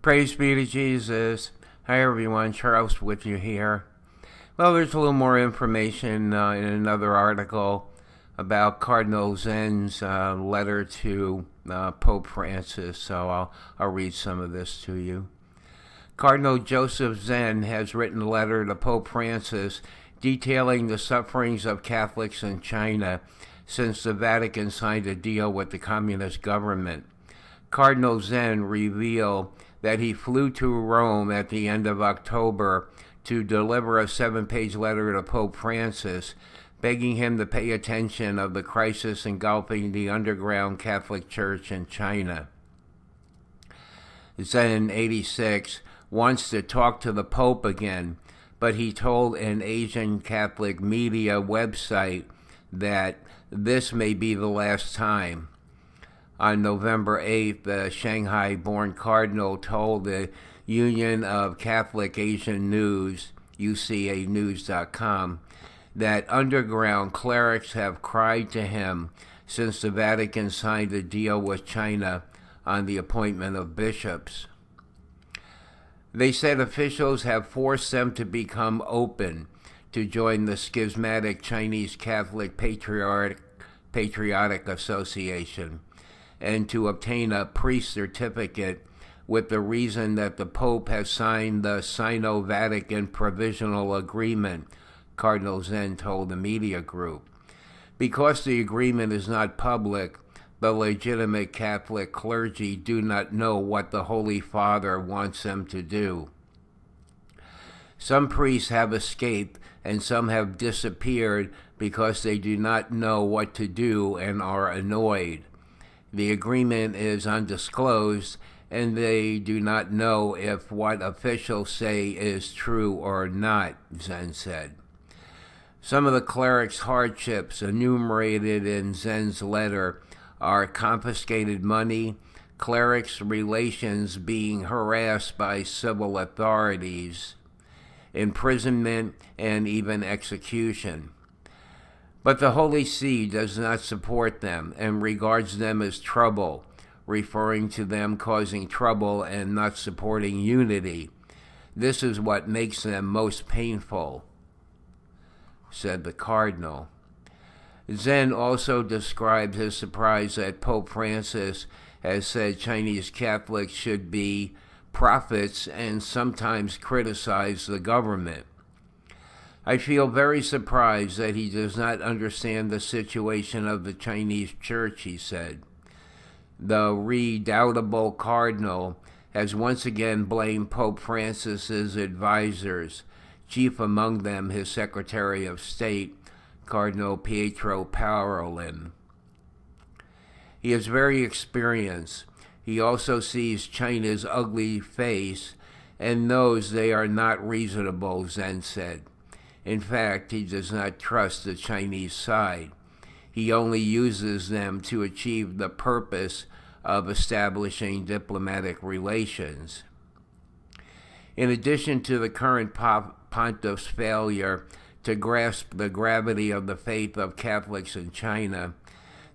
Praise be to Jesus. Hi everyone, Charles with you here. Well, there's a little more information in another article about Cardinal Zen's letter to Pope Francis, so I'll read some of this to you. Cardinal Joseph Zen has written a letter to Pope Francis detailing the sufferings of Catholics in China since the Vatican signed a deal with the communist government. Cardinal Zen revealed that he flew to Rome at the end of October to deliver a 7-page letter to Pope Francis, begging him to pay attention of the crisis engulfing the underground Catholic Church in China. Zen, 86, wants to talk to the Pope again, but he told an Asian Catholic media website that this may be the last time. On November 8th, the Shanghai-born cardinal told the Union of Catholic Asian News, UCAnews.com, that underground clerics have cried to him since the Vatican signed a deal with China on the appointment of bishops. They said officials have forced them to become open to join the schismatic Chinese Catholic Patriotic Association and to obtain a priest certificate with the reason that the Pope has signed the Sino-Vatican Provisional Agreement, Cardinal Zen told the media group. Because the agreement is not public, the legitimate Catholic clergy do not know what the Holy Father wants them to do. Some priests have escaped and some have disappeared because they do not know what to do and are annoyed. The agreement is undisclosed, and they do not know if what officials say is true or not, Zen said. Some of the clerics' hardships enumerated in Zen's letter are confiscated money, clerics' relations being harassed by civil authorities, imprisonment, and even execution. But the Holy See does not support them and regards them as trouble, referring to them causing trouble and not supporting unity. This is what makes them most painful, said the cardinal. Zen also described his surprise that Pope Francis has said Chinese Catholics should be prophets and sometimes criticize the government. I feel very surprised that he does not understand the situation of the Chinese Church, he said. The redoubtable cardinal has once again blamed Pope Francis's advisors, chief among them his Secretary of State, Cardinal Pietro Parolin. He is very experienced. He also sees China's ugly face and knows they are not reasonable, Zen said. In fact, he does not trust the Chinese side. He only uses them to achieve the purpose of establishing diplomatic relations. In addition to the current pontiff's failure to grasp the gravity of the faith of Catholics in China,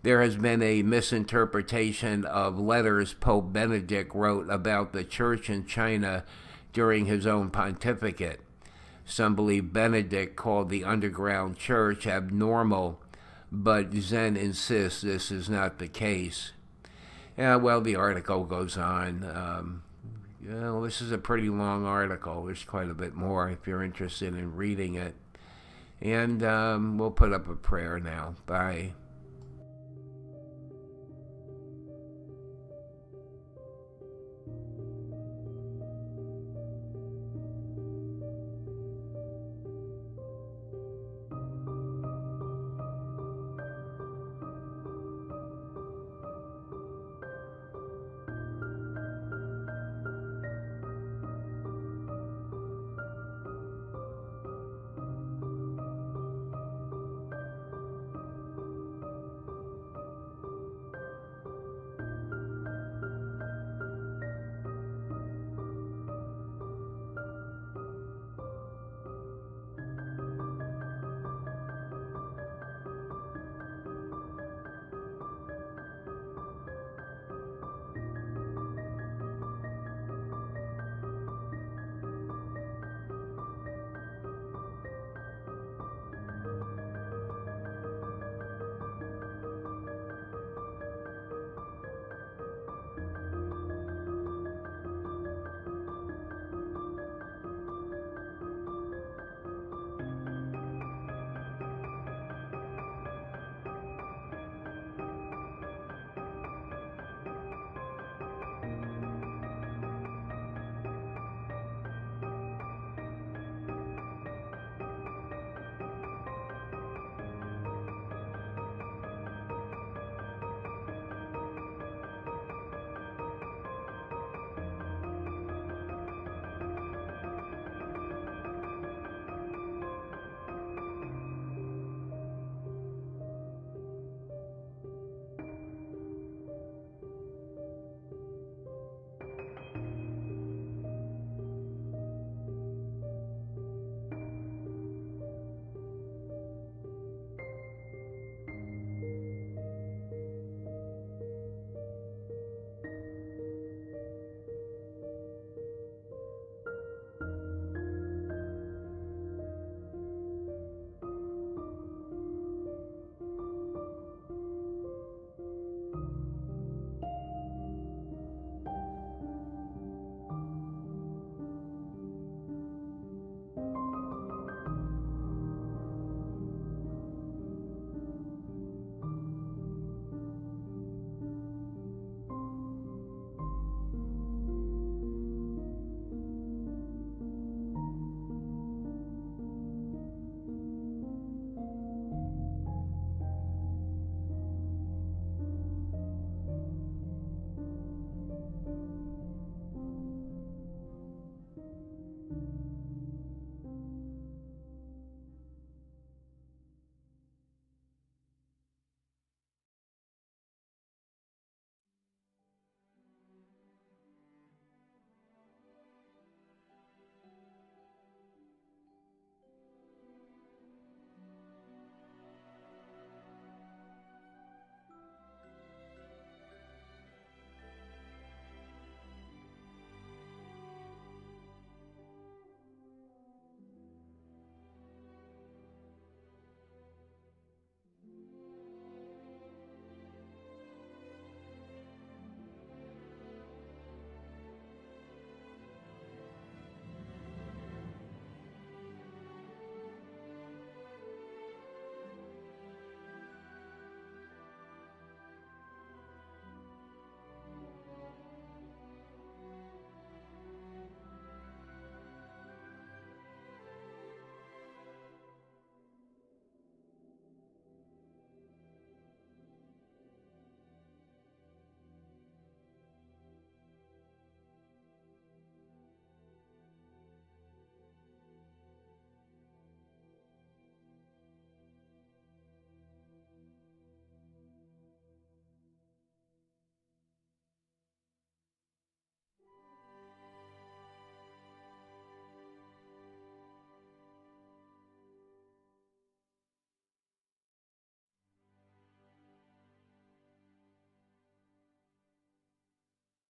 there has been a misinterpretation of letters Pope Benedict wrote about the Church in China during his own pontificate. Some believe Benedict called the underground church abnormal, but Zen insists this is not the case. Well, the article goes on. This is a pretty long article. There's quite a bit more if you're interested in reading it. And we'll put up a prayer now. Bye.